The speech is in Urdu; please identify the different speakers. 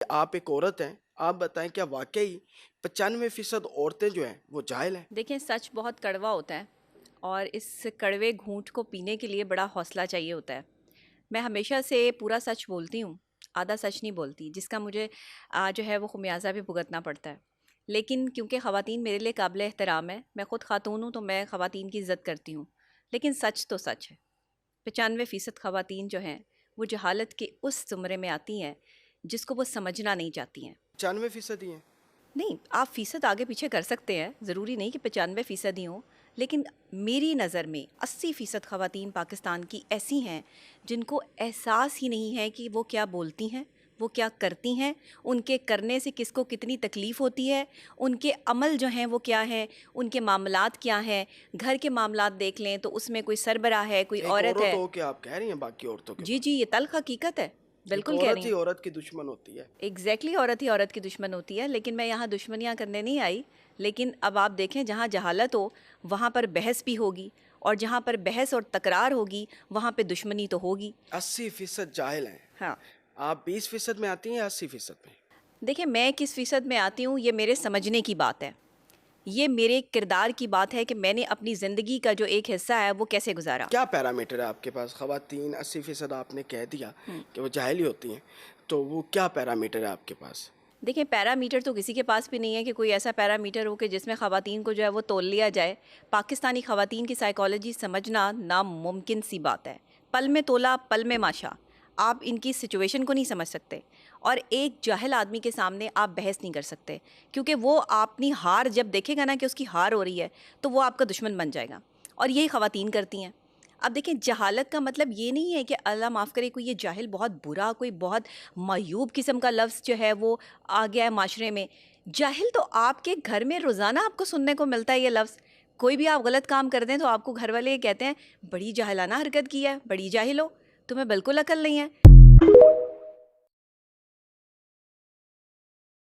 Speaker 1: آپ ایک عورت ہیں، آپ بتائیں کیا واقعی 95% عورتیں جو ہیں وہ جاہل ہیں؟
Speaker 2: دیکھیں سچ بہت کڑوا ہوتا ہے اور اس کڑوے گھونٹ کو پینے کے لیے بڑا حوصلہ چاہیے ہوتا ہے۔ میں ہمیشہ سے پورا سچ بولتی ہوں، آدھا سچ نہیں بولتی، جس کا مجھے جو ہے وہ خمیازہ بھی بھگتنا پڑتا ہے۔ لیکن کیونکہ خواتین میرے لیے قابل احترام ہے، میں خود خاتون ہوں تو میں خواتین کی عزت کرتی ہوں، لیکن سچ تو سچ ہے۔ 95% خواتین جو ہیں وہ جہالت کے اس زمرے میں آتی ہیں جس کو وہ سمجھنا نہیں چاہتی ہیں۔
Speaker 1: 95% ہی ہیں؟
Speaker 2: نہیں، آپ فیصد آگے پیچھے کر سکتے ہیں، ضروری نہیں کہ 95% ہی ہوں، لیکن میری نظر میں 80% خواتین پاکستان کی ایسی ہیں جن کو احساس ہی نہیں ہے کہ وہ کیا بولتی ہیں، وہ کیا کرتی ہیں، ان کے کرنے سے کس کو کتنی تکلیف ہوتی ہے، ان کے عمل جو ہیں وہ کیا ہیں، ان کے معاملات کیا ہیں۔ گھر کے معاملات دیکھ لیں تو اس میں کوئی سربراہ ہے، کوئی
Speaker 1: ایک
Speaker 2: عورت
Speaker 1: عورت
Speaker 2: ہے۔
Speaker 1: ہو کہ آپ کہہ رہی ہیں باقی عورتوں کے
Speaker 2: جی
Speaker 1: بارے
Speaker 2: جی، یہ تلخ حقیقت ہے،
Speaker 1: میں، ایک
Speaker 2: بالکل کہہ رہی
Speaker 1: عورت
Speaker 2: ہیں۔
Speaker 1: ہی عورت کی دشمن ہوتی ہے۔
Speaker 2: ایگزیکٹلی عورت ہی عورت کی دشمن ہوتی ہے، لیکن میں یہاں دشمنیاں کرنے نہیں آئی۔ لیکن اب آپ دیکھیں جہاں جہالت ہو وہاں پر بحث بھی ہوگی، اور جہاں پر بحث اور تکرار ہوگی وہاں پہ دشمنی تو ہوگی۔
Speaker 1: 80% جاہل ہیں،
Speaker 2: ہاں،
Speaker 1: آپ 20% میں آتی ہیں یا 80% میں؟
Speaker 2: دیکھیں میں کس فیصد میں آتی ہوں یہ میرے سمجھنے کی بات ہے، یہ میرے کردار کی بات ہے کہ میں نے اپنی زندگی کا جو ایک حصہ ہے وہ کیسے گزارا۔
Speaker 1: کیا پیرامیٹر ہے آپ کے پاس؟ خواتین 80% آپ نے کہہ دیا کہ وہ جاہل ہی ہوتی ہیں، تو وہ کیا پیرامیٹر ہے آپ کے پاس؟
Speaker 2: دیکھیں پیرامیٹر تو کسی کے پاس بھی نہیں ہے کہ کوئی ایسا پیرامیٹر ہو کہ جس میں خواتین کو جو ہے وہ تول لیا جائے۔ پاکستانی خواتین کی سائیکالوجی سمجھنا ناممکن سی بات ہے۔ پل میں تولا پل میں ماشا، آپ ان کی سچویشن کو نہیں سمجھ سکتے، اور ایک جاہل آدمی کے سامنے آپ بحث نہیں کر سکتے، کیونکہ وہ اپنی ہار جب دیکھے گا نا کہ اس کی ہار ہو رہی ہے تو وہ آپ کا دشمن بن جائے گا، اور یہی خواتین کرتی ہیں۔ اب دیکھیں جہالت کا مطلب یہ نہیں ہے کہ اللہ معاف کرے کوئی یہ جاہل بہت برا، کوئی بہت معیوب قسم کا لفظ جو ہے وہ آ گیا ہے معاشرے میں۔ جاہل تو آپ کے گھر میں روزانہ آپ کو سننے کو ملتا ہے یہ لفظ۔ کوئی بھی آپ غلط کام کر دیں تو آپ کو گھر والے یہ کہتے ہیں بڑی جاہلانہ حرکت کی ہے، بڑی جاہل ہو، تمہیں بالکل عقل نہیں ہے۔